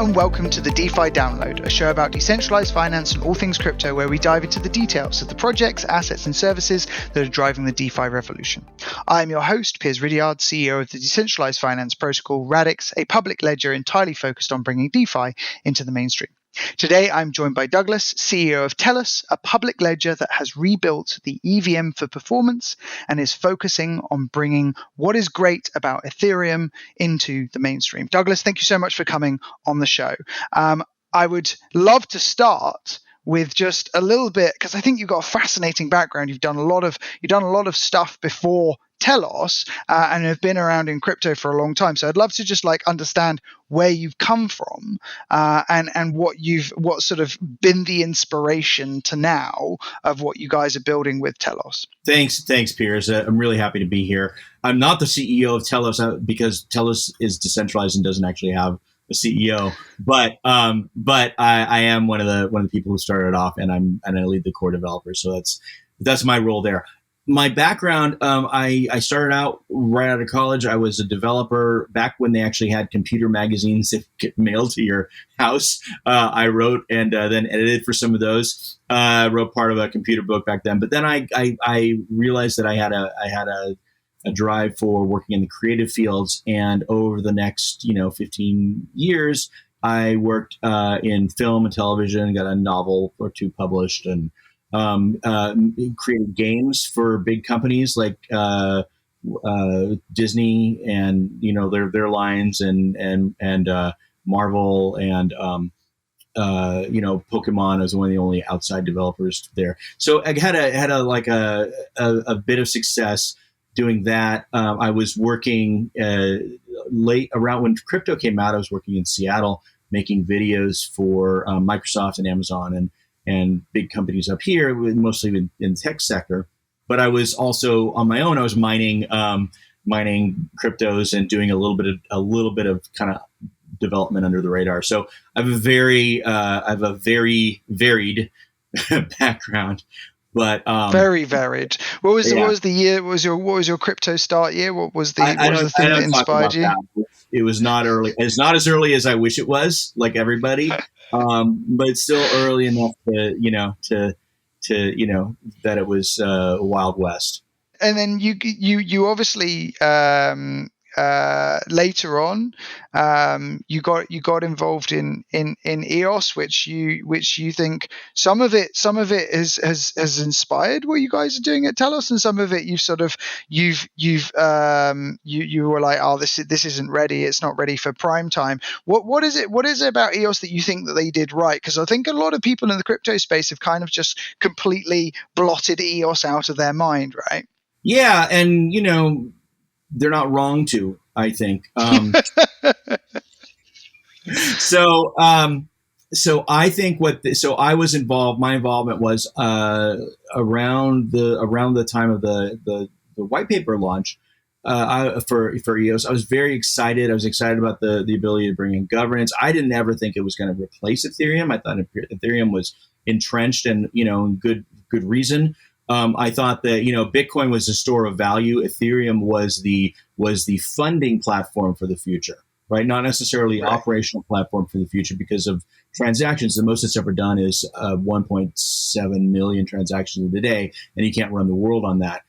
and welcome to the DeFi Download, a show about decentralized finance and all things crypto, where we dive into the details of the projects, assets, and services that are driving the DeFi revolution. I am your host, Piers, CEO of the decentralized finance protocol Radix, a public ledger entirely focused on bringing DeFi into the mainstream. Today, I'm joined by Douglas, CEO of Telos, a public ledger that has rebuilt the EVM for performance and is focusing on bringing what is great about Ethereum into the mainstream. Douglas, thank you so much for coming on the show. I would love to start with just a little bit, because I think you've got a fascinating background. You've done a lot of stuff before Telos and have been around in crypto for a long time. So I'd love to just understand where you've come from and what sort of been the inspiration to now of what you guys are building with Telos. Thanks, Piers. I'm really happy to be here. I'm not the CEO of Telos because Telos is decentralized and doesn't actually have a CEO, but I am one of the people who started off, and I lead the core developers. So that's my role there. My background, I started out right out of college. I was a developer back when they actually had computer magazines that get mailed to your house. I wrote and then edited for some of those. Wrote part of a computer book back then. But then I realized that I had a drive for working in the creative fields. And over the next 15 years, I worked in film and television, got a novel or two published, and created games for big companies like Disney and their lines and Marvel and Pokemon. I was one of the only outside developers there, so I had a bit of success doing that. I was working late around when crypto came out. I was working in Seattle making videos for Microsoft and Amazon and big companies up here, mostly in the tech sector. But I was also on my own. I was mining cryptos and doing a little bit of kind of development under the radar. So I have a very varied background. But very varied. What was the year? What was your crypto start year? What was the thing that inspired you? It was not early. It's not as early as I wish it was, like everybody. But it's still early enough to that it was Wild West. And then you obviously later on you got involved in EOS, which you think some of it has inspired what you guys are doing at Telos, and some of it you were like, oh, this isn't ready, it's not ready for prime time. What is it about EOS that you think that they did right? Because I think a lot of people in the crypto space have kind of just completely blotted EOS out of their mind, right? Yeah, and they're not wrong to, I think. So I think I was involved. My involvement was around the time of the white paper launch for EOS. I was very excited. I was excited about the ability to bring in governance. I didn't ever think it was going to replace Ethereum. I thought Ethereum was entrenched and good reason. I thought that Bitcoin was a store of value. Ethereum was the funding platform for the future, right? Not necessarily operational platform for the future because of transactions. The most it's ever done is 1.7 million transactions a day, and you can't run the world on that.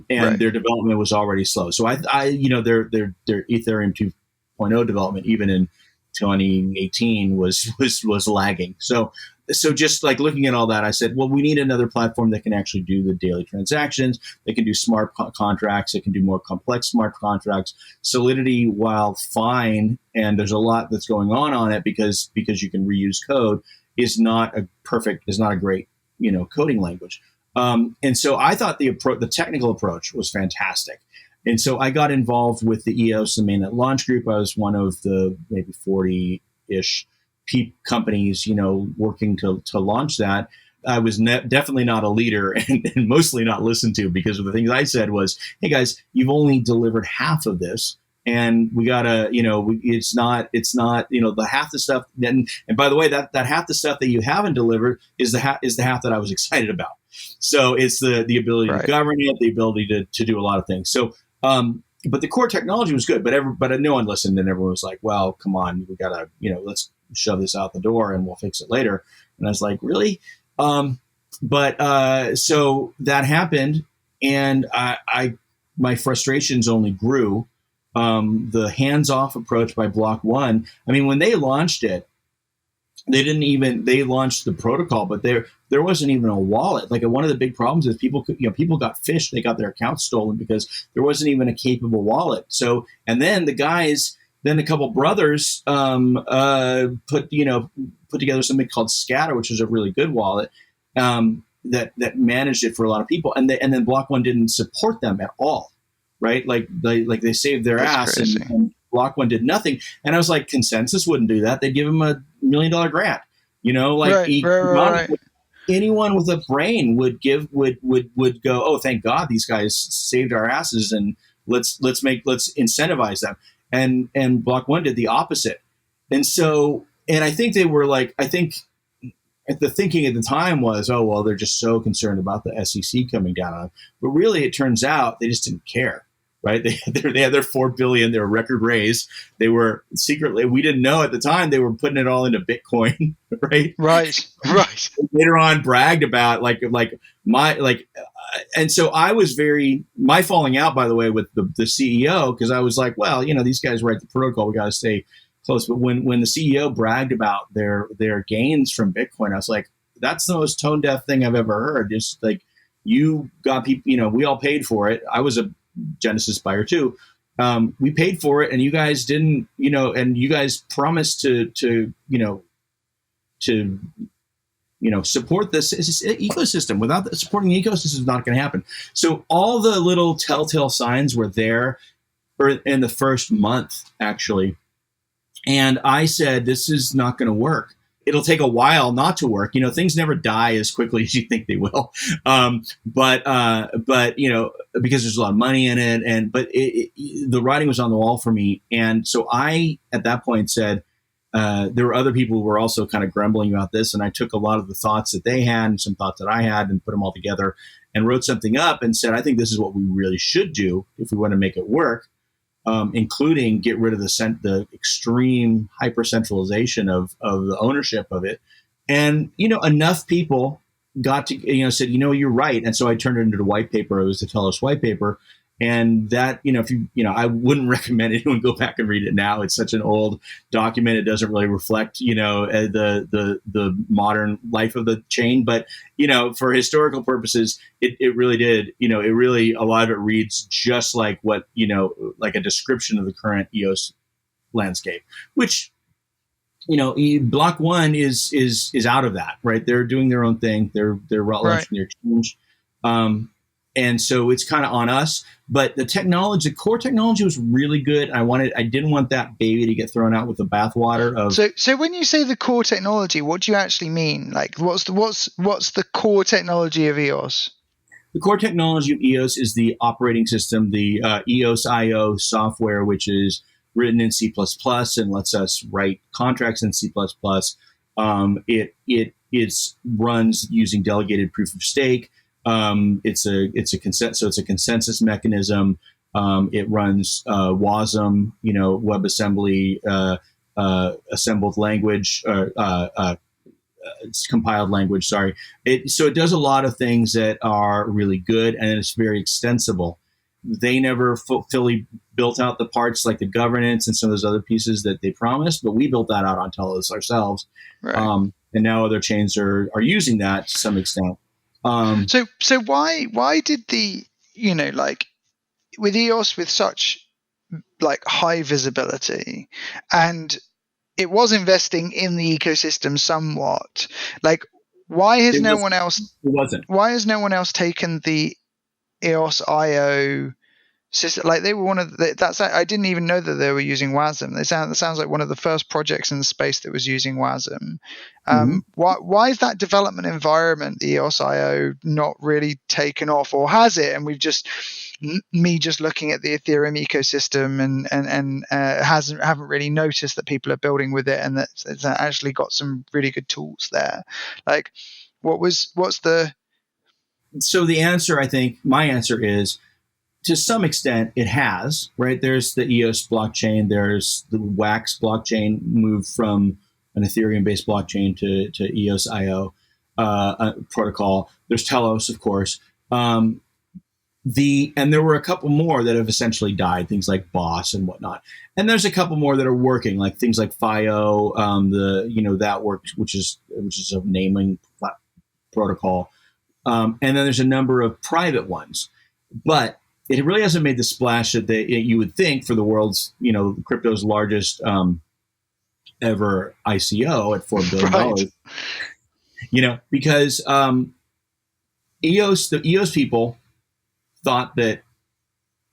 Their development was already slow. So their Ethereum 2.0 development, even in 2018, was lagging. So just like looking at all that, I said, well, we need another platform that can actually do the daily transactions. They can do smart contracts. They can do more complex smart contracts. Solidity, while fine, and there's a lot that's going on it because you can reuse code, is not a great coding language. And so I thought the technical approach was fantastic. And so I got involved with the EOS and Mainnet Launch Group. I was one of the maybe 40-ish companies, working to launch that. I was definitely not a leader and mostly not listened to, because of the things I said was, hey guys, you've only delivered half of this, and we gotta, it's not, the half the stuff. And by the way, that half the stuff that you haven't delivered is the half that I was excited about. So it's the ability to govern it, the ability to do a lot of things. So but the core technology was good, but no one listened, and everyone was like, well, come on, we gotta, let's shove this out the door and we'll fix it later. And I was like, really? So that happened, and my frustrations only grew. The hands-off approach by Block One. I mean, when they launched it, they launched the protocol, but there wasn't even a wallet. Like, one of the big problems is people got phished. They got their accounts stolen because there wasn't even a capable wallet. So, and then a couple brothers put together something called Scatter, which was a really good wallet that managed it for a lot of people. And then Block One didn't support them at all, right? Like they saved their ass, and Block One did nothing. And I was like, Consensus wouldn't do that. They'd give them $1 million grant. Right. Anyone with a brain would go, oh, thank God these guys saved our asses, and let's incentivize them. And Block One did the opposite. And I think they were like, the thinking at the time was, oh, well, they're just so concerned about the SEC coming down on them. But really, it turns out they just didn't care. Right? They had their $4 billion, their record raise. They were secretly, we didn't know at the time, they were putting it all into Bitcoin, right? Right. Later on, bragged about and so I was my falling out, by the way, with the CEO, because I was like, well, these guys write the protocol, we got to stay close. But when the CEO bragged about their gains from Bitcoin, I was like, that's the most tone deaf thing I've ever heard. Just like, you got people, we all paid for it. I was a Genesis buyer too. We paid for it, and you guys didn't, and you guys promised to support this ecosystem. Without supporting the ecosystem, it's not going to happen. So all the little telltale signs were there in the first month, actually. And I said, this is not going to work. It'll take a while not to work. Things never die as quickly as you think they will. But because there's a lot of money in it, but the writing was on the wall for me. And so I, at that point, said, there were other people who were also kind of grumbling about this. And I took a lot of the thoughts that they had and some thoughts that I had and put them all together and wrote something up and said, I think this is what we really should do if we want to make it work. Including get rid of the extreme hyper centralization of the ownership of it. And, enough people got to, said, you're right. And so I turned it into the white paper. It was the Telos white paper. And that, if I wouldn't recommend anyone go back and read it now. It's such an old document. It doesn't really reflect, the modern life of the chain. But, for historical purposes, it really did, a lot of it reads just like what, like a description of the current EOS landscape, which, Block One is out of that, right? They're doing their own thing. They're launching their exchange. And so it's kind of on us, but the core technology was really good. I didn't want that baby to get thrown out with the bathwater of. So when you say the core technology, what do you actually mean? Like, what's the core technology of EOS? The core technology of EOS is the operating system, the EOSIO software, which is written in C++ and lets us write contracts in C++. It runs using delegated proof of stake. It's a consensus mechanism. It runs WASM, WebAssembly, assembled language, it's compiled language. Sorry. So it does a lot of things that are really good, and it's very extensible. They never fully built out the parts like the governance and some of those other pieces that they promised, but we built that out on Telos ourselves. Right. And now other chains are using that to some extent. So why did the, with EOS with such high visibility, and it was investing in the ecosystem somewhat, why has no one else taken the EOSIO system? They were one of I didn't even know that they were using WASM. That sounds like one of the first projects in the space that was using WASM. Why is that development environment, the EOSIO, not really taken off, or has it? And we've just looking at the Ethereum ecosystem and haven't really noticed that people are building with it, and that it's actually got some really good tools there. So the answer, I think my answer is, to some extent, it has, right? There's the EOS blockchain. There's the Wax blockchain moved from an Ethereum-based blockchain to EOSIO protocol. There's Telos, of course. And there were a couple more that have essentially died, things like Boss and whatnot. And there's a couple more that are working, like things like FIO, that works, which is a naming protocol. And then there's a number of private ones, but it really hasn't made the splash that you would think for the world's, crypto's largest ever ICO at $4 billion. Right. Because the EOS people thought that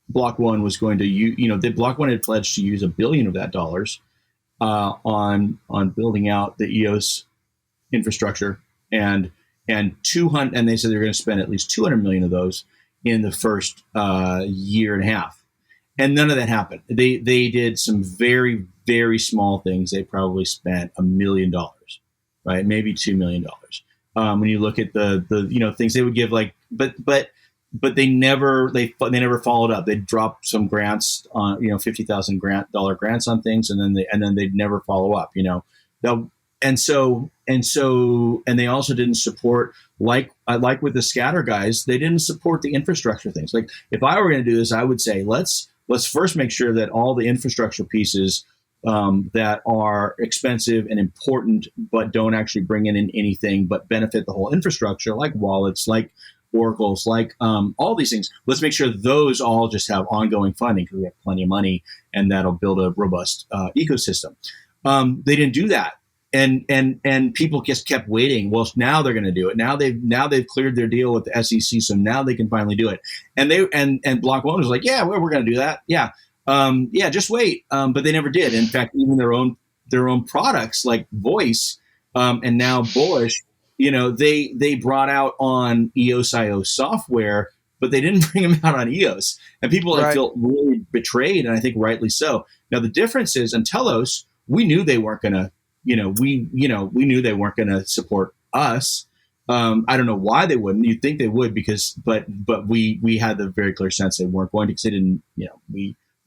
Block One was going to that Block One had pledged to use $1 billion of that dollars on building out the EOS infrastructure, and 200, and they said they're going to spend at least 200 million of those in the first year and a half, and none of that happened. They did some very, very small things. They probably spent $1 million, right? Maybe $2 million. When you look at the things they would give, like, but they never followed up. They'd drop some grants on $50,000 grants on things, and then they'd never follow up. And they also didn't support, like with the scatter guys, they didn't support the infrastructure things. Like, if I were going to do this, I would say let's first make sure that all the infrastructure pieces that are expensive and important but don't actually bring in anything but benefit the whole infrastructure, like wallets, like oracles, like all these things. Let's make sure those all just have ongoing funding because we have plenty of money, and that'll build a robust ecosystem. They didn't do that. And people just kept waiting. Well, now they're going to do it. Now they've cleared their deal with the SEC, so now they can finally do it. And Block One was like, yeah, we're going to do that. Yeah, just wait. But they never did. In fact, even their own products like Voice and now Bullish, they brought out on EOSIO software, but they didn't bring them out on EOS. And people felt really betrayed, and I think rightly so. Now the difference is, on Telos, we knew they weren't going to. We knew they weren't going to support us. I don't know why they wouldn't. You'd think they would, but we had the very clear sense they weren't going to, because they didn't.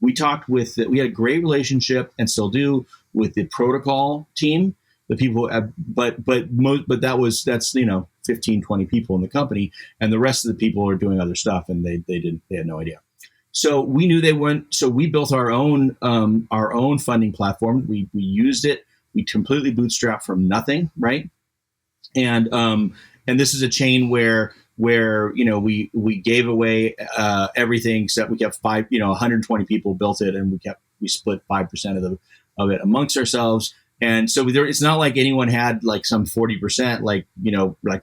We talked with. We had a great relationship, and still do, with the protocol team. The people, that's 15, 20 people in the company, and the rest of the people are doing other stuff, and they had no idea. So we knew they weren't. So we built our own funding platform. We used it. We completely bootstrapped from nothing, right? And this is a chain where we gave away everything, except we kept 120 people built it, and we split 5% of it amongst ourselves. And so it's not like anyone had like some 40%, like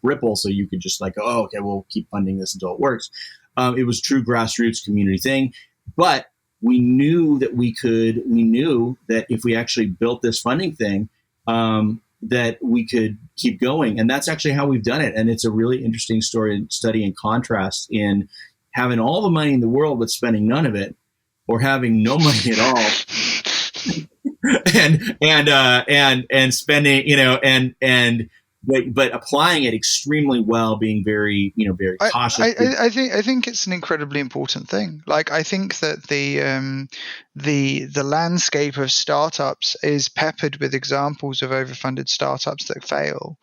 Ripple, so you could just like, oh, okay, we'll keep funding this until it works. It was true grassroots community thing, but we knew that if we actually built this funding thing, that we could keep going. And that's actually how we've done it. And it's a really interesting study and contrast in having all the money in the world, but spending none of it, or having no money at all. and spending, but applying it extremely well, being very, very cautious. I think it's an incredibly important thing. Like, I think that the landscape of startups is peppered with examples of overfunded startups that fail,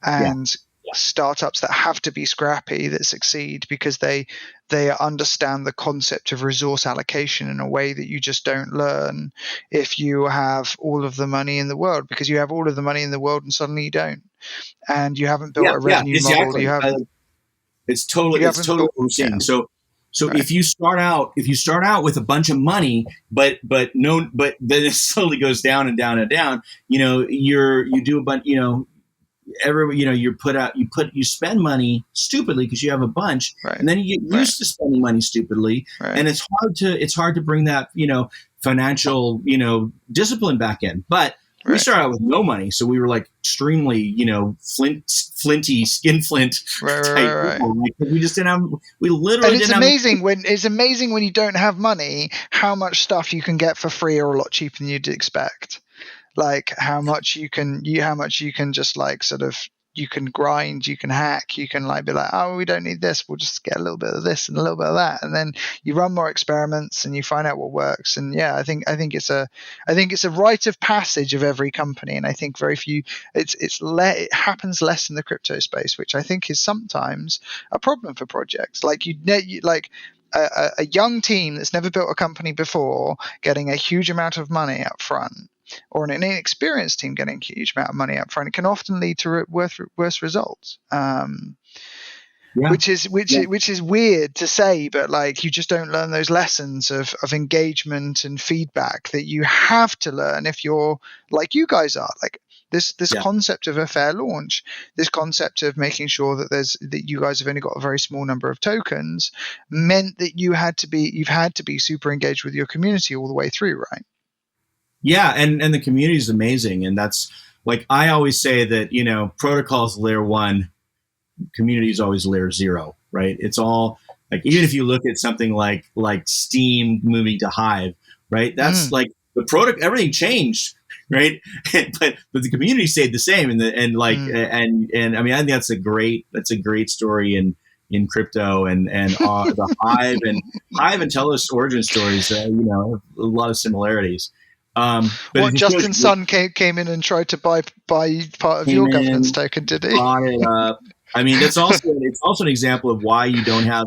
and startups that have to be scrappy that succeed because they understand the concept of resource allocation in a way that you just don't learn if you have all of the money in the world, because you have all of the money in the world and suddenly you don't, and you haven't built a revenue model. You haven't. It's totally what we're seeing. Yeah. So right. if you start out with a bunch of money, but then it slowly goes down and down and down. You do a bunch. You spend money stupidly because you have a bunch, right. And then you get used to spending money stupidly, right. And it's hard to bring that financial discipline back in. But right. We started out with no money, so we were like extremely flinty, skinflint type people. Like, we just didn't have. We literally. And it's amazing when you don't have money, how much stuff you can get for free or a lot cheaper than you'd expect. Like how much you can just like sort of grind, you can hack, you can like be like, oh, we don't need this, we'll just get a little bit of this and a little bit of that, and then you run more experiments and you find out what works. And yeah, I think it's a rite of passage of every company, and I think very few. It happens less in the crypto space, which I think is sometimes a problem for projects. Like a young team that's never built a company before getting a huge amount of money up front, or an inexperienced team getting a huge amount of money up front, it can often lead to worse results. Which is weird to say, but like you just don't learn those lessons of engagement and feedback that you have to learn if you're like you guys are. Like this concept of a fair launch, this concept of making sure that you guys have only got a very small number of tokens, meant that you've had to be super engaged with your community all the way through, right? Yeah, and the community is amazing, and that's like I always say that protocol's layer 1, community is always layer 0, right? It's all like, even if you look at something like Steam moving to Hive, right? That's like the product, everything changed, right? but the community stayed the same, and I mean, I think that's a great story in crypto, and the Hive and Telos origin stories, a lot of similarials. Justin Sun came in and tried to buy part of your governance token, did he? Brought it up. I mean, it's also an example of why you don't have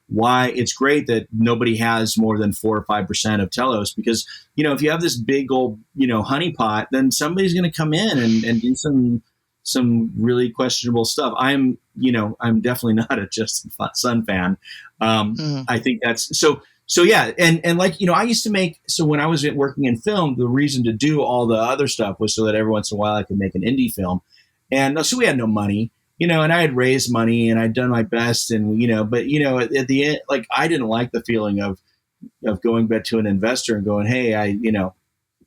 why it's great that nobody has more than 4 or 5% of Telos, because if you have this big old honeypot, then somebody's going to come in and do some really questionable stuff. I'm definitely not a Justin Sun fan. I think that's so yeah, and like I used to make, so when I was working in film, the reason to do all the other stuff was so that every once in a while I could make an indie film, and so we had no money, and I had raised money and I'd done my best, and but at the end, like I didn't like the feeling of going back to an investor and going, hey,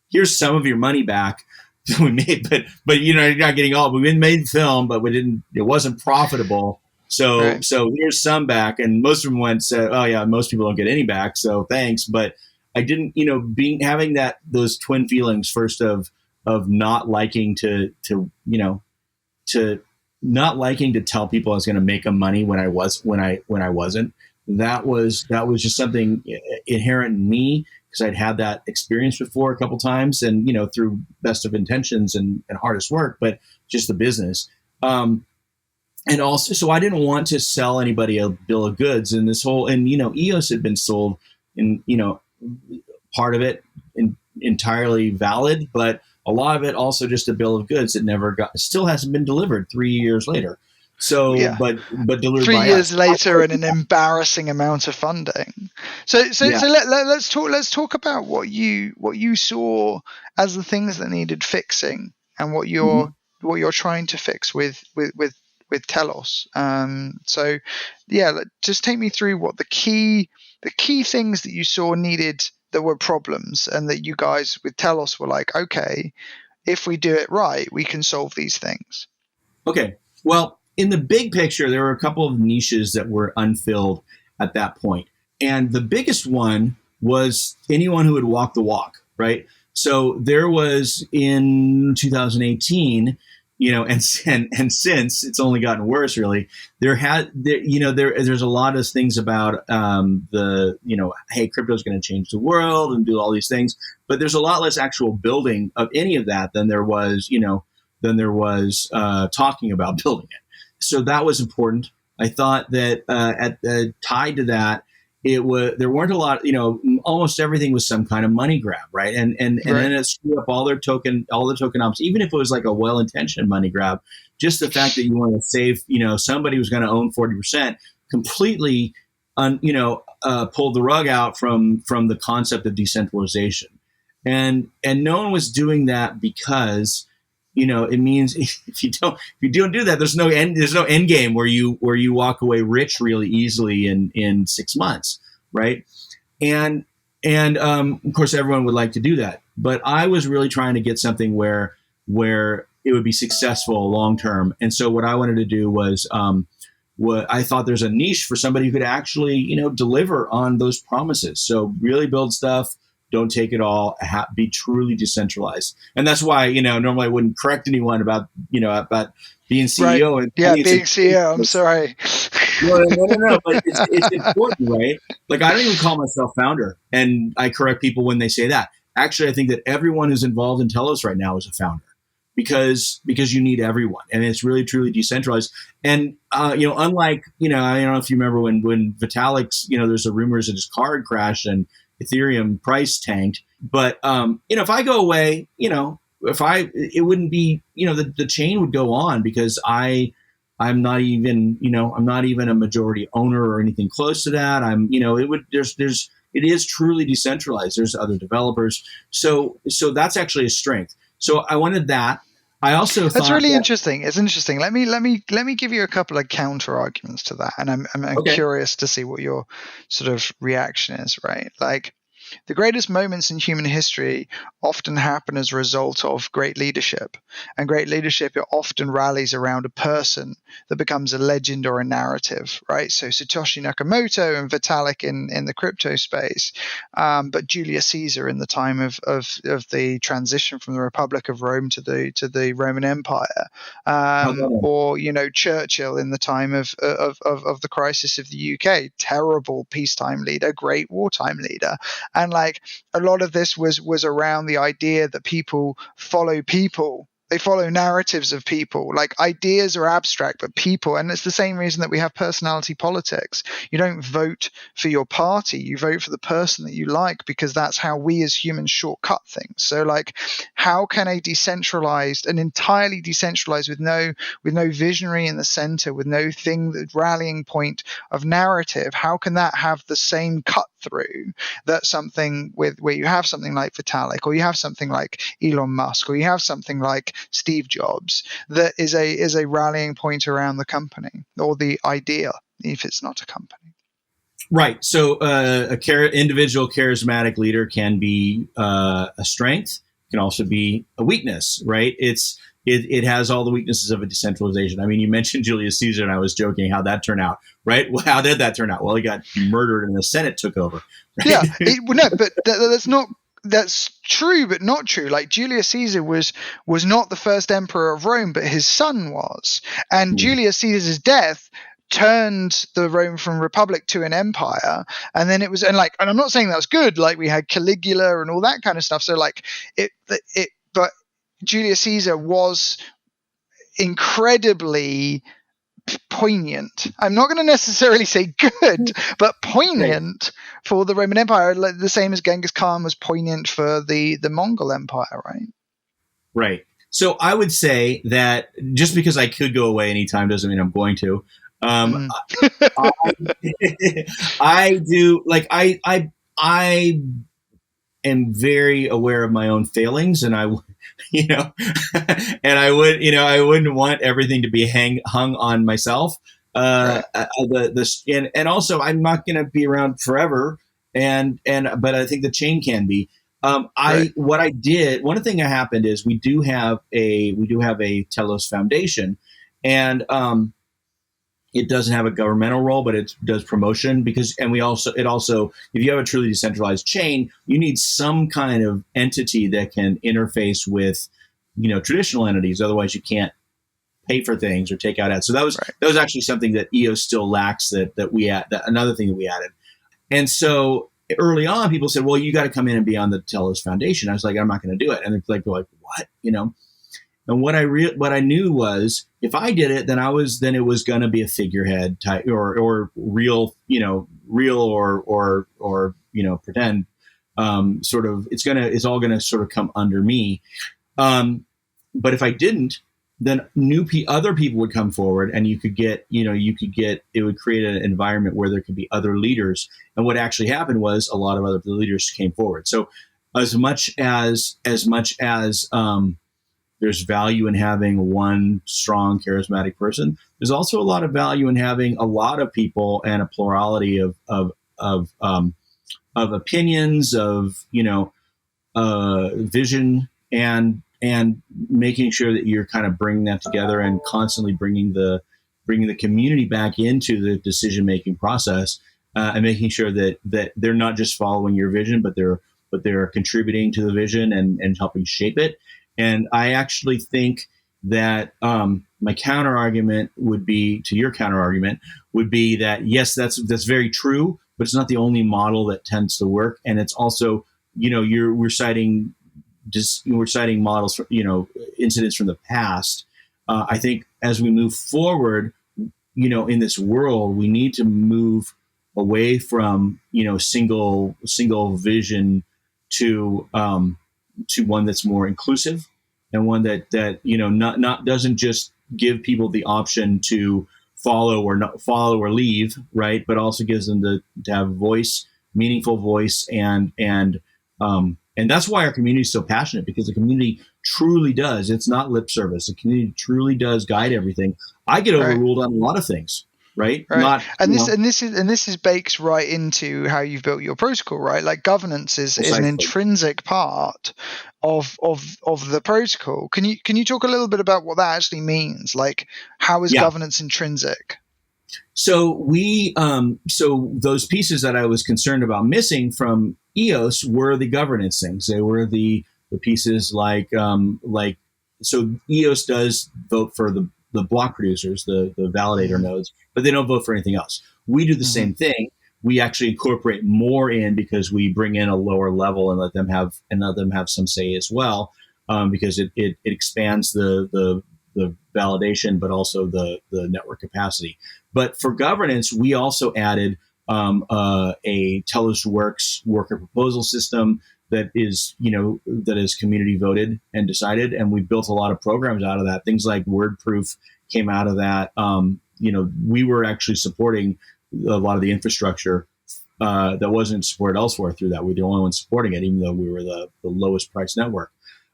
here's some of your money back that we made, but you're not getting all. We made film, but it wasn't profitable. So right. So here's some back, and most of them said, oh yeah, most people don't get any back, so thanks. But I didn't, having those twin feelings, first of not liking to not liking to tell people I was going to make them money when I wasn't. That was just something inherent in me, because I'd had that experience before a couple times, and through best of intentions and hardest work, but just the business. And also, so I didn't want to sell anybody a bill of goods, and EOS had been sold, in part of it entirely valid, but a lot of it also just a bill of goods that still hasn't been delivered 3 years later. So, yeah. but delivered 3 by years us. later, and an embarrassing amount of funding. So let's talk about what you saw as the things that needed fixing, and what you're trying to fix with Telos. So yeah, just take me through what the key things that you saw needed, that were problems, and that you guys with Telos were like, okay, if we do it right, we can solve these things. Okay. Well, in the big picture, there were a couple of niches that were unfilled at that point. And the biggest one was anyone who would walk the walk, right? So there was, in 2018, and since it's only gotten worse, really, there's a lot of things about hey, crypto's going to change the world and do all these things, but there's a lot less actual building of any of that than there was talking about building it. So that was important. I thought that tied to that, there weren't a lot, almost everything was some kind of money grab, right? And then it screwed up all the tokenomics, even if it was like a well-intentioned money grab. Just the fact that you want to save, somebody was going to own 40%, completely, pulled the rug out from the concept of decentralization, and no one was doing that, because it means if you don't do that, there's no end game where you walk away rich really easily in 6 months, right? And of course everyone would like to do that, but I was really trying to get something where it would be successful long term. And so what I wanted to do was what I thought there's a niche for somebody who could actually deliver on those promises. So really build stuff Don't take it all. Be truly decentralized. And that's why, normally I wouldn't correct anyone about being CEO. Right. And Yeah, being CEO. I'm sorry. No. But it's important, right? Like, I don't even call myself founder, and I correct people when they say that. Actually, I think that everyone who's involved in Telos right now is a founder, because you need everyone, and it's really truly decentralized. And unlike, I don't know if you remember when Vitalik's, there's the rumors that his car crashed and Ethereum price tanked. But if I go away, it wouldn't be, the chain would go on, because I'm not even a majority owner or anything close to that. It is truly decentralized. There's other developers. So that's actually a strength. So I wanted that. I also That's really interesting. It's interesting. Let me give you a couple of counter arguments to that, and I'm Okay. curious to see what your sort of reaction is. Right, like, the greatest moments in human history often happen as a result of great leadership. And great leadership, it often rallies around a person that becomes a legend or a narrative, right? So Satoshi Nakamoto and Vitalik in the crypto space, but Julius Caesar in the time of the transition from the Republic of Rome to the Roman Empire, or Churchill in the time of the crisis of the UK, terrible peacetime leader, great wartime leader. And like, a lot of this was around the idea that people follow people. They follow narratives of people. Like, ideas are abstract, but people, and it's the same reason that we have personality politics. You don't vote for your party, you vote for the person that you like, because that's how we as humans shortcut things. So like, how can an entirely decentralized, with no visionary in the center, with no the rallying point of narrative, how can that have the same cut through that something where you have something like Vitalik, or you have something like Elon Musk, or you have something like Steve Jobs, that is a rallying point around the company or the idea, if it's not a company. Right. So individual charismatic leader can be a strength, can also be a weakness, right? It has all the weaknesses of a decentralization. I mean, you mentioned Julius Caesar, and I was joking how that turned out, right? Well, how did that turn out? Well, he got murdered and the Senate took over. Right? Yeah, no, but that's true, but not true. Like, Julius Caesar was not the first emperor of Rome, but his son was. And Julius Caesar's death turned the Rome from republic to an empire. And then and I'm not saying that was good. Like, we had Caligula and all that kind of stuff. So like, but Julius Caesar was incredibly poignant. I'm not going to necessarily say good, but poignant for the Roman Empire, like the same as Genghis Khan was poignant for the Mongol Empire, right? Right. So I would say that just because I could go away anytime doesn't mean I'm going to. I do, like, I am very aware of my own failings, and I wouldn't want everything to be hung on myself. Right. And also, I'm not going to be around forever, but I think the chain can be. What I did, one thing that happened is we do have a Telos Foundation, and it doesn't have a governmental role, but it does promotion, it also, if you have a truly decentralized chain, you need some kind of entity that can interface with, traditional entities. Otherwise, you can't pay for things or take out ads. So that was actually something that EOS still lacks. Another thing that we added. And so early on, people said, "Well, you got to come in and be on the Telos Foundation." I was like, "I'm not going to do it." And they're like, "What?" And what I knew was, if I did it, then it was going to be a figurehead type or real or pretend. It's all going to sort of come under me. But if I didn't, then other people would come forward, and it would create an environment where there could be other leaders. And what actually happened was a lot of other leaders came forward. So as much as there's value in having one strong, charismatic person, there's also a lot of value in having a lot of people and a plurality of opinions, of vision, and making sure that you're kind of bringing that together and constantly bringing the community back into the decision making process, and making sure that they're not just following your vision, but they're but they're contributing to the vision and helping shape it. And I actually think that my counter argument would be to your counter argument would be that yes, that's very true, but it's not the only model that tends to work. And it's also, we're citing models, incidents from the past. I think as we move forward, in this world, we need to move away from single vision to one that's more inclusive, and one that not doesn't just give people the option to follow or leave, right? But also gives them to have meaningful voice, and that's why our community is so passionate, because the community truly does. It's not lip service. The community truly does guide everything. I get overruled on a lot of things. Right. Right. This is baked right into how you've built your protocol, right? Like governance is an intrinsic part of the protocol. Can you talk a little bit about what that actually means? Like, how is governance intrinsic? So those pieces that I was concerned about missing from EOS were the governance things. They were the pieces so EOS does vote for the block producers, the validator nodes, but they don't vote for anything else. We do the same thing. We actually incorporate more in, because we bring in a lower level and let them have some say as well, because it expands the validation, but also the network capacity. But for governance, we also added a Telos Works worker proposal system that is community voted and decided, and we built a lot of programs out of that. Things like WordProof came out of that. We were actually supporting a lot of the infrastructure that wasn't supported elsewhere through that. We're the only ones supporting it, even though we were the lowest price network.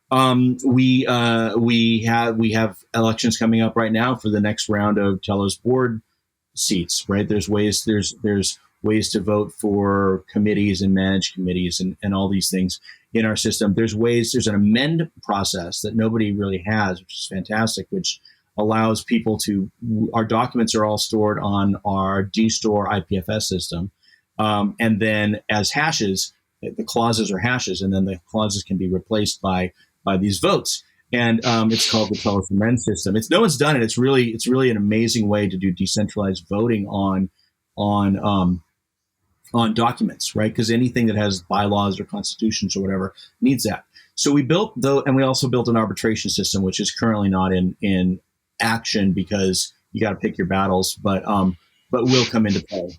We have elections coming up right now for the next round of Telos board seats. Right, there's ways to vote for committees and manage committees and all these things in our system. There's an amend process that nobody really has, which is fantastic, which allows people our documents are all stored on our dstore IPFS system. And then as hashes, the clauses are hashes, and then the clauses can be replaced by these votes. And it's called the Telos amend system. No one's done it. It's really an amazing way to do decentralized voting on documents, right? Because anything that has bylaws or constitutions or whatever needs that. So we built and we also built an arbitration system, which is currently not in action because you got to pick your battles, but will come into play.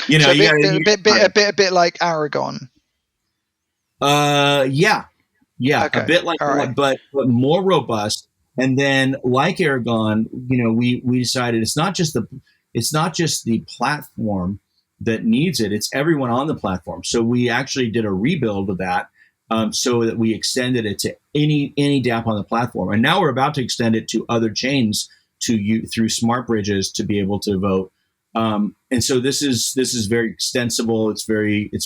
A bit like Aragon. Yeah, okay. A bit like, right. but more robust. And then, like Aragon, we decided it's not just the platform that needs it; it's everyone on the platform. So we actually did a rebuild of that, so that we extended it to any dApp on the platform. And now we're about to extend it to other chains through smart bridges to be able to vote. And so this is very extensible. It's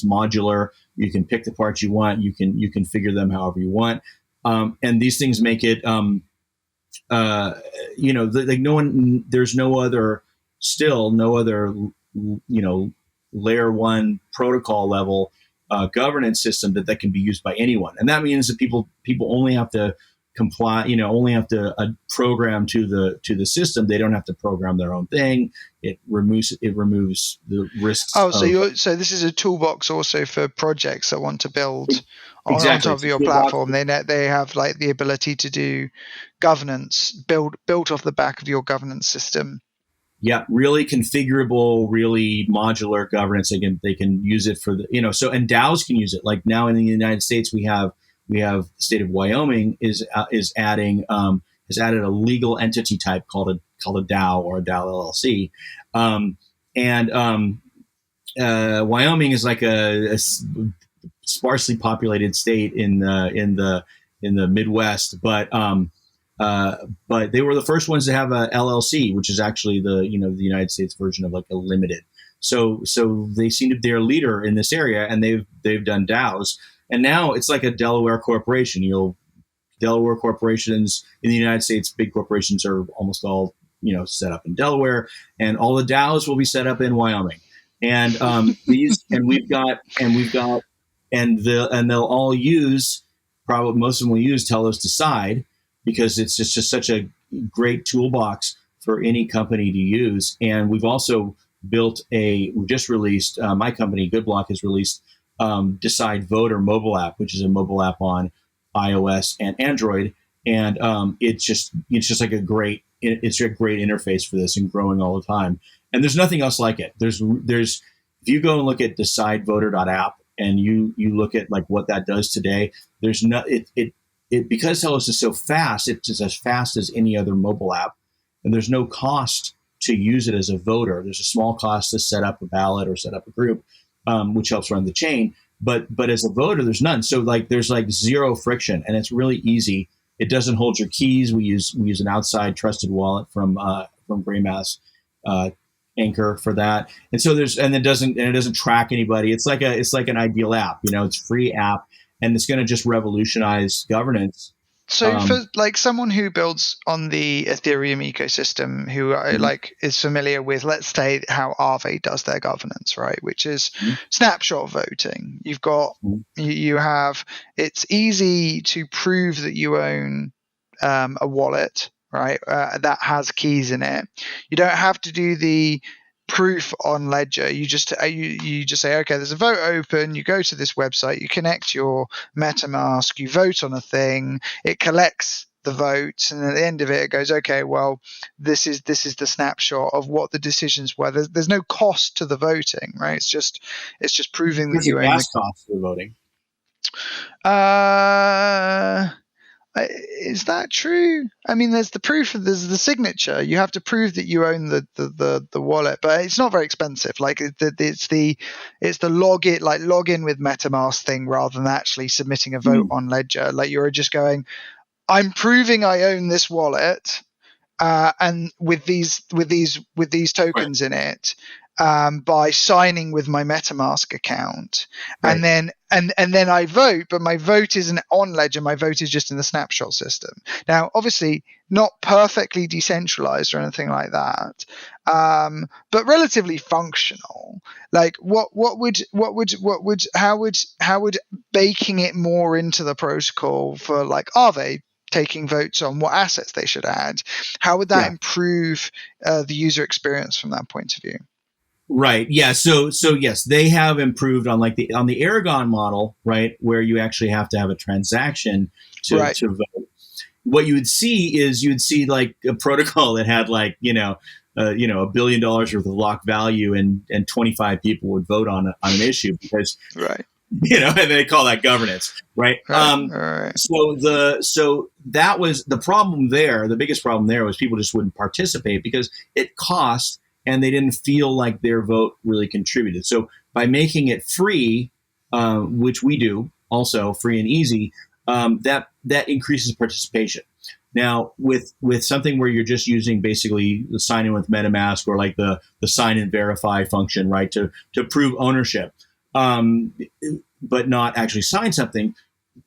modular. You can pick the parts you want. You can configure them however you want. And these things make it, like there's no other layer one protocol level governance system that can be used by anyone. And that means that people only have to comply, only have to program to the system. They don't have to program their own thing. It removes the risks. Oh, so this is a toolbox also for projects that want to build on top of your platform. They have like the ability to do governance built off the back of your governance system. Yeah, really configurable, really modular governance. They can use it for and DAOs can use it. Like now in the United States, we have the state of Wyoming has added a legal entity type called a DAO or a DAO LLC, Wyoming is like a sparsely populated state in the Midwest, but they were the first ones to have a LLC, which is actually the United States version of like a limited. So they seem to be their leader in this area, and they've done DAOs. And now it's like a Delaware corporation. Delaware corporations in the United States, big corporations are almost all set up in Delaware, and all the DAOs will be set up in Wyoming. And we've got and they'll all use, probably most of them will use Telos Decide, because it's just such a great toolbox for any company to use. And we've also we just released, my company GoodBlock has released Decide Voter mobile app, which is a mobile app on iOS and Android, and it's just like a great interface for this, and growing all the time. And there's nothing else like it. There's if you go and look at decidevoter.app and you look at like what that does today, there's no it because Telos is so fast, it's just as fast as any other mobile app, and there's no cost to use it as a voter. There's a small cost to set up a ballot or set up a group, which helps run the chain. But as a voter, there's none. So like there's like zero friction, and it's really easy. It doesn't hold your keys. We use an outside trusted wallet from Graymass Anchor for that. And so it doesn't track anybody. It's like an ideal app. It's a free app, and it's going to just revolutionize governance. So for like someone who builds on the Ethereum ecosystem, who is familiar with, let's say, how Aave does their governance, right? Which is snapshot voting. You've got you have it's easy to prove that you own a wallet, right? That has keys in it. You don't have to do the proof on Ledger. You just say, okay, there's a vote open. You go to this website, you connect your MetaMask, you vote on a thing, it collects the votes, and at the end of it, it goes, okay, well, this is the snapshot of what the decisions were. There's no cost to the voting, right? It's just proving that you own gas cost for voting. Is that true? I mean, there's the proof, there's the signature. You have to prove that you own the wallet, but it's not very expensive. Like it's the login with MetaMask thing, rather than actually submitting a vote on Ledger. Like you're just going, I'm proving I own this wallet, and with these tokens in it, by signing with my MetaMask account, right. and then I vote, but my vote isn't on Ledger. My vote is just in the snapshot system. Now, obviously, not perfectly decentralized or anything like that, but relatively functional. Like, how would baking it more into the protocol for like Aave taking votes on what assets they should add? How would that improve the user experience from that point of view? Right. Yeah. So yes, they have improved on on the Aragon model, right, where you actually have to have a transaction to vote. What you would see like a protocol that had like $1 billion worth of locked value, and 25 people would vote on an issue, because and they call that governance, right? So that was the problem there. The biggest problem there was people just wouldn't participate because it cost, and they didn't feel like their vote really contributed. So by making it free, which we do also, free and easy, that increases participation. Now, with something where you're just using basically the sign in with MetaMask, or like the sign and verify function, right, to prove ownership, but not actually sign something,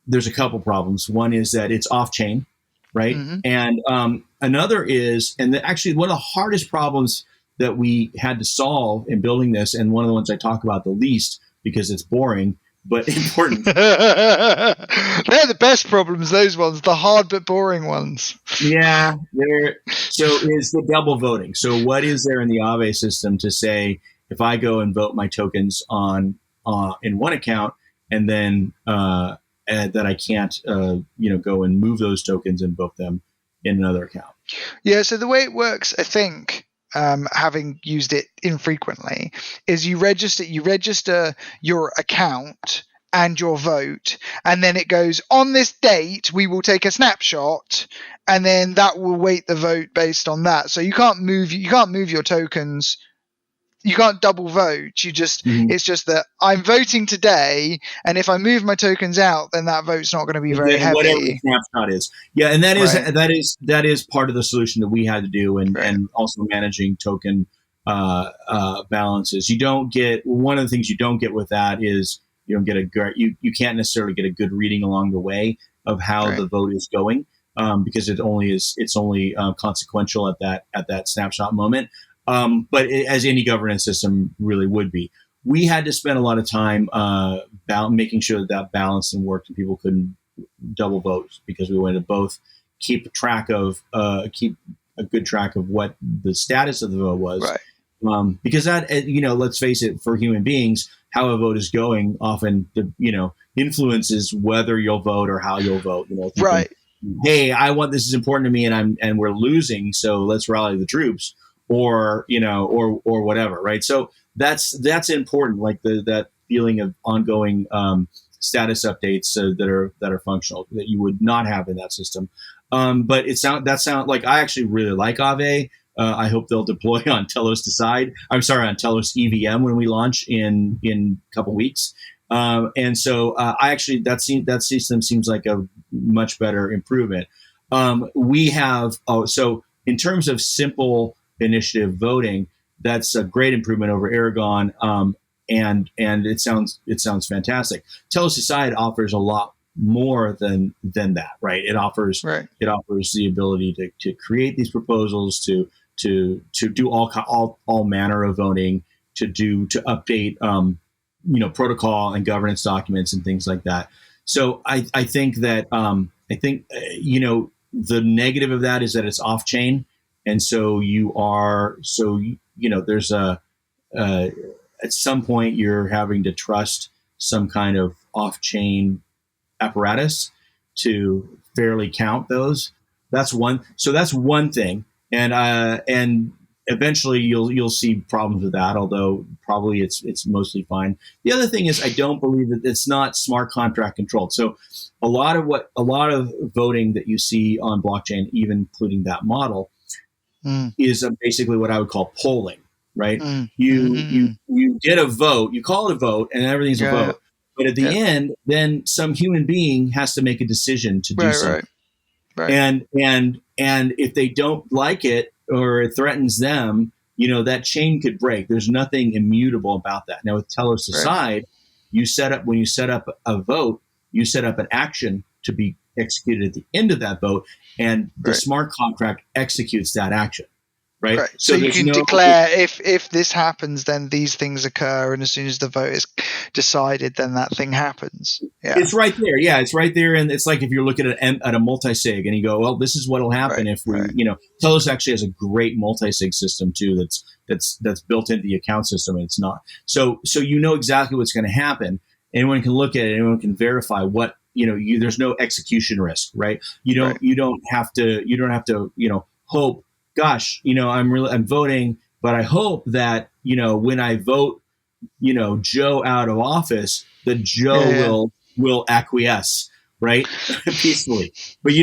there's a couple problems. One is that it's off chain, right? Mm-hmm. And another is, actually one of the hardest problems that we had to solve in building this, and one of the ones I talk about the least because it's boring but important. They're the best problems, those ones, the hard but boring ones. Yeah, so is the double voting. So what is there in the Aave system to say, if I go and vote my tokens on in one account, and then that I can't go and move those tokens and vote them in another account? Yeah, so the way it works, I think, having used it infrequently, is you register your account and your vote, and then it goes, on this date we will take a snapshot, and then that will weight the vote based on that. So you can't move your tokens. You can't double vote. You just It's just that I'm voting today, and if I move my tokens out, then that vote's not going to be very heavy. Whatever the snapshot is. Yeah, and that is part of the solution that we had to do, and also managing token balances. You don't get, one of the things you don't get with that is you don't get you can't necessarily get a good reading along the way of how the vote is going, because it's only consequential at that snapshot moment. But as any governance system really would be. we had to spend a lot of time making sure that balanced and worked, and people couldn't double vote, because we wanted to both keep a good track of what the status of the vote was. Right. Because that, let's face it, for human beings, how a vote is going often, influences whether you'll vote or how you'll vote. Right. Hey, this is important to me, and we're losing, so let's rally the troops, or whatever, right? So that's important, like that feeling of ongoing status updates that are functional, that you would not have in that system. But sound like, I actually really like Aave. I hope they'll deploy on Telos Decide. On Telos EVM when we launch in a couple weeks. And so I actually that system seems like a much better improvement. We have so in terms of simple initiative voting, that's a great improvement over Aragon. And it sounds fantastic. Telos Decide offers a lot more than that, right? It offers the ability to create these proposals, to do all manner of voting, to update protocol and governance documents and things like that. So I think that the negative of that is that it's off chain, and so there's at some point you're having to trust some kind of off chain apparatus to fairly count those. That's one thing, and eventually you'll see problems with that, although probably it's mostly fine. The other thing is, I don't believe that it's not smart contract controlled. So a lot of voting that you see on blockchain, even including that model, is basically what I would call polling, right? You get a vote, you call it a vote, and everything's a vote. But at the end, then some human being has to make a decision to do something. Right. And if they don't like it, or it threatens them, that chain could break. There's nothing immutable about that. Now with Telos Decide, when you set up a vote, you set up an action to be executed at the end of that vote, and the smart contract executes that action. Right. So you can declare if this happens, then these things occur, and as soon as the vote is decided, then that thing happens. Yeah. It's right there. Yeah, it's right there, and it's like if you're looking at a multi-sig, and you go, well, this is what will happen if we, Telos actually has a great multi-sig system too. That's built into the account system, and it's not. So exactly what's going to happen. Anyone can look at it. Anyone can verify what there's no execution risk, right? You don't have to hope. Gosh, I'm voting, but I hope that, when I vote, Joe out of office, that Joe will acquiesce, right? Peacefully. But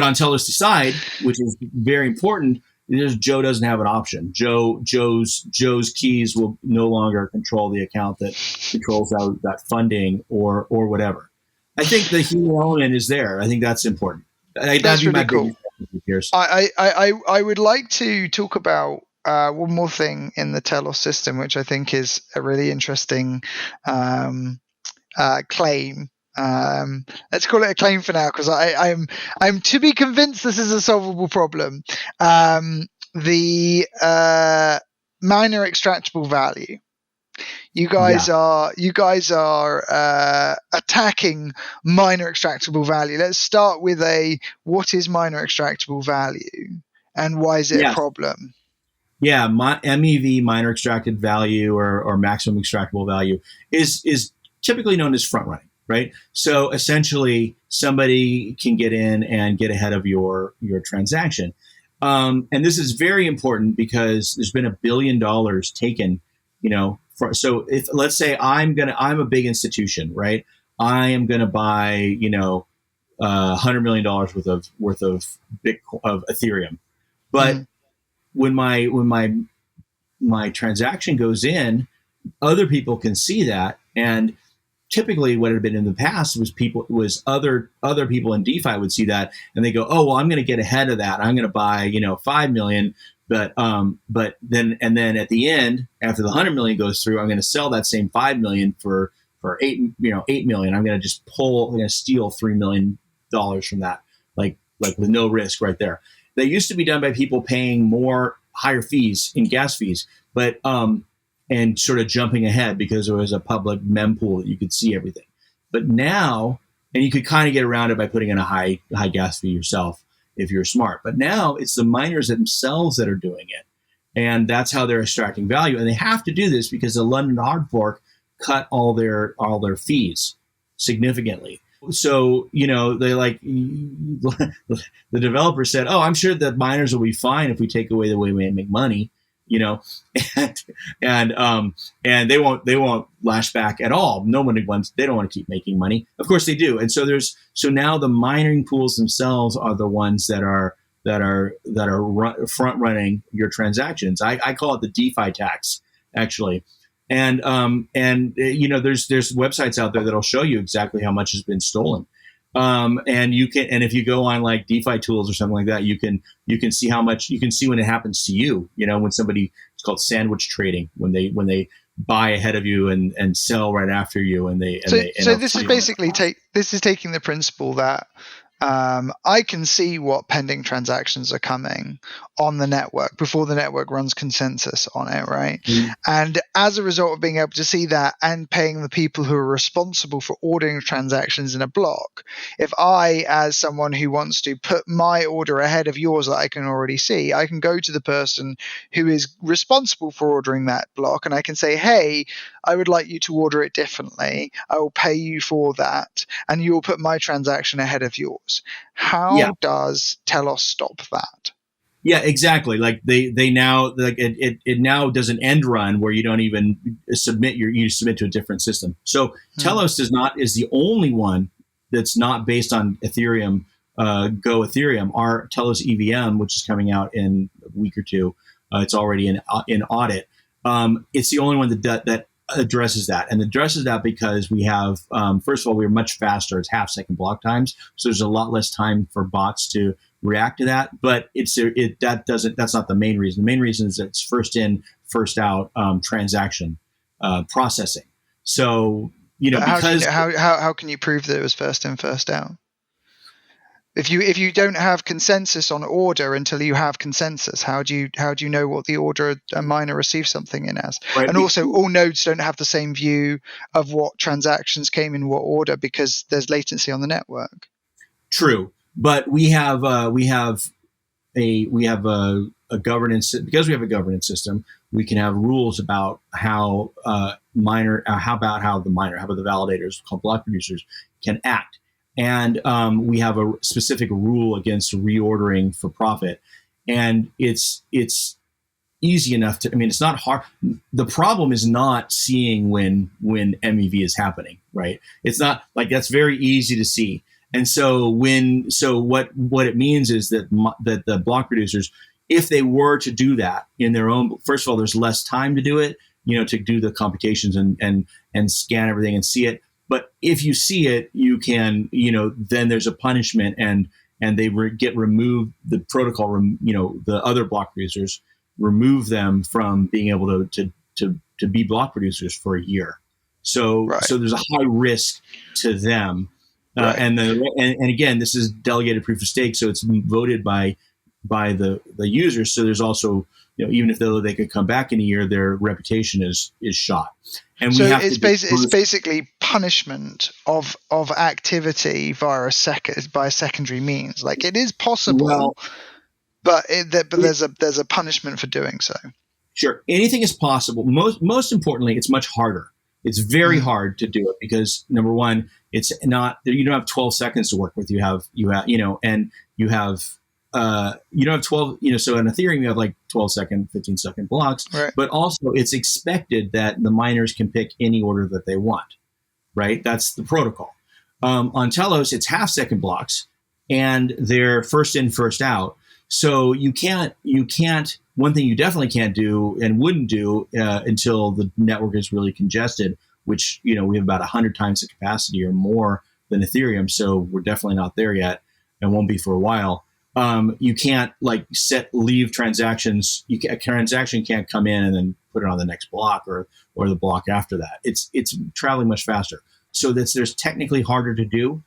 on Telos Decide, which is very important, Joe doesn't have an option. Joe's keys will no longer control the account that controls that funding or whatever. I think the human element is there. I think that's important. That's really cool. I would like to talk about one more thing in the Telos system, which I think is a really interesting claim. Let's call it a claim for now, because I'm to be convinced this is a solvable problem. The Miner-Extractable Value. You guys are attacking Miner-Extractable Value. Let's start with what is Miner-Extractable Value, and why is it a problem? Yeah, MEV, Miner-Extracted Value, or maximum extractable value, is typically known as front running, right? So essentially, somebody can get in and get ahead of your transaction, and this is very important because there's been $1 billion taken, so if, let's say I'm a big institution, right? I am going to buy, $100 million worth of Bitcoin, of Ethereum. But when my transaction goes in, other people can see that. And typically what had been in the past was other people in DeFi would see that, and they go, oh, well, I'm going to get ahead of that. I'm going to buy, 5 million. But then at the end, after the 100 million goes through, I'm going to sell that same 5 million for 8 million. I'm going to steal $3 million from that, like with no risk right there. That used to be done by people paying higher fees in gas fees. But and sort of jumping ahead because there was a public mempool that you could see everything. But now, and you could kind of get around it by putting in a high gas fee yourself if you're smart. But now it's the miners themselves that are doing it. And that's how they're extracting value. And they have to do this because the London hard fork cut all their fees significantly. So, they the developer said, oh, I'm sure that miners will be fine if we take away the way we make money, and they won't lash back at all. They don't want to keep making money. Of course they do. And so now the mining pools themselves are the ones that are front running your transactions. I call it the DeFi tax, actually. And there's websites out there that'll show you exactly how much has been stolen. And if you go on like DeFi tools or something like that, you can see how much. You can see when it happens to you. When somebody, it's called sandwich trading, when they buy ahead of you and sell right after you, so this is basically taking the principle that I can see what pending transactions are coming on the network before the network runs consensus on it, right? Mm-hmm. And as a result of being able to see that and paying the people who are responsible for ordering transactions in a block, if I, as someone who wants to put my order ahead of yours that I can already see, I can go to the person who is responsible for ordering that block and I can say, hey, I would like you to order it differently. I will pay you for that, and you will put my transaction ahead of yours. How does Telos stop that? Yeah, exactly. Like they now, like it now does an end run where you don't even submit you submit to a different system. So Telos is the only one that's not based on Ethereum, Go Ethereum. Our Telos EVM, which is coming out in a week or two, it's already in audit. It's the only one that addresses that, and addresses that because we have, first of all, we're much faster. It's half-second block times, so there's a lot less time for bots to react to that. But that's not the main reason. The main reason is that it's first in, first out transaction processing. So because how can you prove that it was first in, first out? If you don't have consensus on order until you have consensus, how do you know what the order a miner receives something in as? Right. And also, all nodes don't have the same view of what transactions came in what order because there's latency on the network. True, but we have a governance, because we have a governance system. We can have rules about how the validators, called block producers, can act. And we have a specific rule against reordering for profit. And it's easy enough to, it's not hard. The problem is not seeing when MEV is happening, right? It's not like, that's very easy to see. And so what it means is that the block producers, if they were to do that in their own, first of all, there's less time to do it, to do the computations and scan everything and see it. But if you see it, you can, then there's a punishment, and they get removed. The protocol, the other block producers remove them from being able to be block producers for a year. So there's a high risk to them. Right. And again, this is delegated proof of stake, so it's voted by the users. So there's also, even if they could come back in a year, their reputation is shot. And so it's basically punishment of activity via by secondary means. Like, it is possible, but there's a punishment for doing so. Sure, anything is possible. Most importantly, it's much harder. It's very hard to do it because, number one, it's not, you don't have 12 seconds to work with. You don't have 12, so in Ethereum, you have like 12-second, 15-second blocks, right. But also it's expected that the miners can pick any order that they want, right? That's the protocol. On Telos, it's half-second blocks, and they're first in, first out. So you can't, one thing you definitely can't do and wouldn't do until the network is really congested, which, we have about 100 times the capacity or more than Ethereum. So we're definitely not there yet and won't be for a while. You can't leave transactions. A transaction can't come in and then put it on the next block or the block after that. It's traveling much faster. So there's technically harder to do.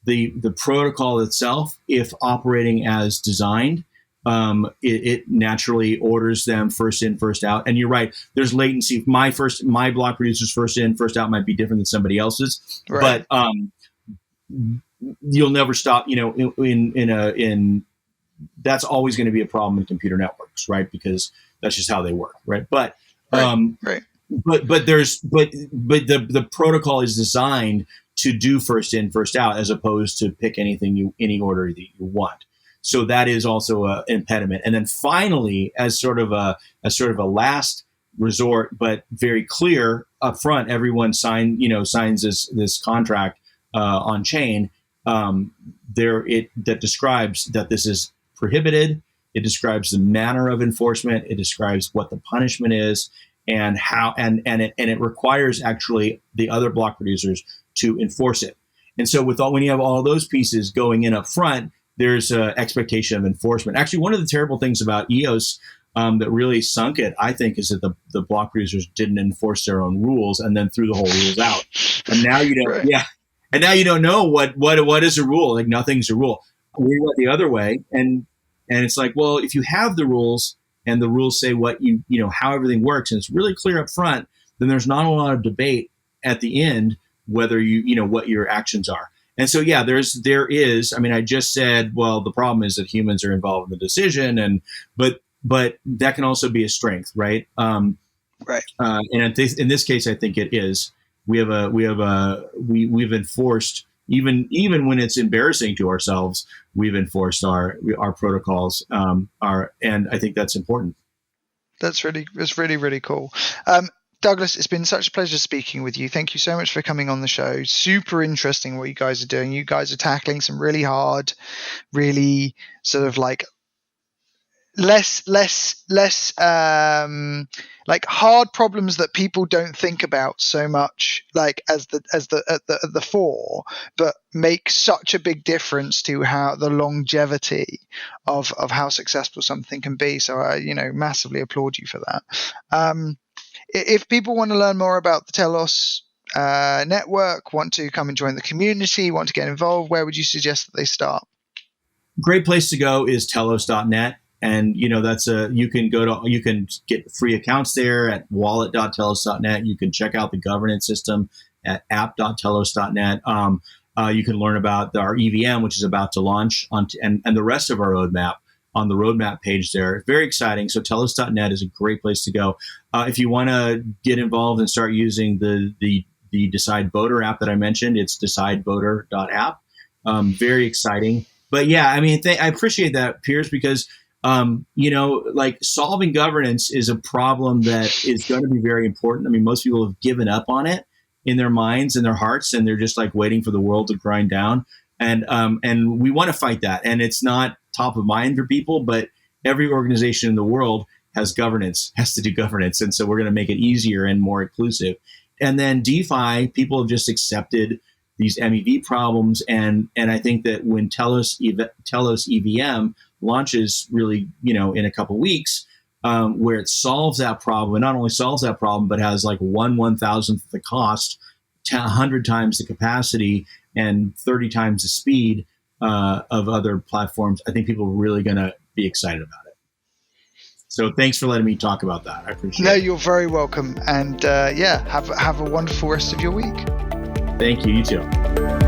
The protocol itself, if operating as designed, it naturally orders them first in, first out. And you're right, there's latency. My block producer's first in, first out might be different than somebody else's, Right. but you'll never stop. In that's always going to be a problem in computer networks, right? Because that's just how they work, right? But Right. but the protocol is designed to do first in, first out, as opposed to pick any order that you want. So that is also an impediment. And then finally, as sort of a last resort, but very clear up front, everyone signs this contract on chain. That describes that this is prohibited. It describes the manner of enforcement. It describes what the punishment is, and how, and it requires actually the other block producers to enforce it. And so when you have all those pieces going in up front, there's an expectation of enforcement. Actually, one of the terrible things about EOS that really sunk it, I think, is that the block producers didn't enforce their own rules and then threw the whole rules out. And now you don't, Right. And now you don't know what is a rule. Like, nothing's a rule. We went the other way, and it's like, well, if you have the rules and the rules say what how everything works, and it's really clear up front, then there's not a lot of debate at the end whether what your actions are. And so, there is. I mean, I just said, well, the problem is that humans are involved in the decision, but that can also be a strength, right? Right. And in this case, I think it is. We've enforced, even when it's embarrassing to ourselves, we've enforced our protocols. And I think that's important. That's really, really cool. Douglas, it's been such a pleasure speaking with you. Thank you so much for coming on the show. Super interesting what you guys are doing. You guys are tackling some really hard, really sort of like less like hard problems that people don't think about so much, like as the fore, but make such a big difference to how the longevity of how successful something can be. So I massively applaud you for that. If people want to learn more about the Telos network, want to come and join the community, want to get involved, where would you suggest that they start? Great place to go is telos.net. And you can get free accounts there at wallet.telos.net. You can check out the governance system at app.telos.net. You can learn about our EVM, which is about to launch, and the rest of our roadmap on the roadmap page there. Very exciting. So telos.net is a great place to go. If you want to get involved and start using the Decide Voter app that I mentioned, it's decidevoter.app. Very exciting. But I appreciate that, Piers, because like solving governance is a problem that is going to be very important. I mean, most people have given up on it in their minds and their hearts, and they're just like waiting for the world to grind down. And we want to fight that. And it's not top of mind for people, but every organization in the world has to do governance. And so we're going to make it easier and more inclusive. And then DeFi, people have just accepted these MEV problems. And I think that when Telos EVM launches really, in a couple weeks, where it solves that problem, and not only solves that problem, but has like 1/1000th the cost, 100 times the capacity, and 30 times the speed of other platforms, I think people are really going to be excited about it. So thanks for letting me talk about that. I appreciate it. No, you're very welcome. And have a wonderful rest of your week. Thank you. You too.